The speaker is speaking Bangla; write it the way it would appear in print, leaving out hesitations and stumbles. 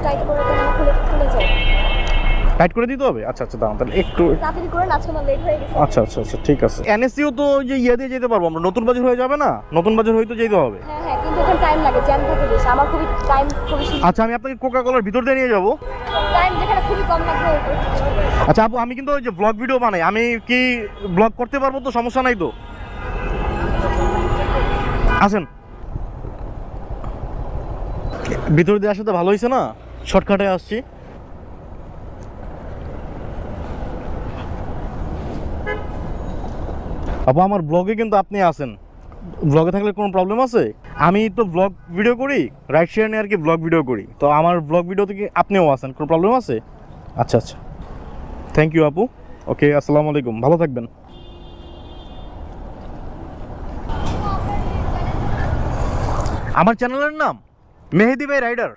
টাইট করে দেন খুলে খুলে যায়। টাইট করে দিতে হবে? আচ্ছা আচ্ছা, দাঁড়ান তাহলে একটু। তাড়াতাড়ি করে আজকে আমার লেট হয়ে গেছে। আচ্ছা আচ্ছা আচ্ছা, ঠিক আছে। এনএসসিও তো ওই যে ইয়ে দিয়ে যেতে পারবো আমরা, নতুন বাজার হয়ে যাবে না? নতুন বাজার হইতে যেতে হবে। হ্যাঁ হ্যাঁ, কিন্তু ওখানে টাইম লাগে, জ্যাম থাকে বেশি, আমার খুবই টাইম খুবই আচ্ছা, আমি আপনাকে কোকা কোলার ভিতর দিয়ে নিয়ে যাবো। টাইম যেখানে খুবই কম লাগবে। আচ্ছা আপু, আমি কিন্তু ওই যে ব্লগ ভিডিও বানাই, আমি কি ব্লগ করতে পারবো তো? সমস্যা নাই তো? আসেন ভিতর দিয়ে, আসতে ভালো হয়েছে না, শর্টকাটে আসছি। আপু আমার ব্লগে কিন্তু আপনি আছেন, ব্লগে থাকলে কোনো প্রবলেম আছে? আমি তো ব্লগ ভিডিও করি, রাইড শেয়ার নিয়ে আর কি ব্লগ ভিডিও করি, তো আমার ব্লগ ভিডিওতে কি আপনিও আছেন? কোনো প্রবলেম আছে? আচ্ছা আচ্ছা, থ্যাংক ইউ আপু। ওকে, আসসালামু আলাইকুম, ভালো থাকবেন। আমার চ্যানেলের নাম মেহেদি ভাই রাইডার।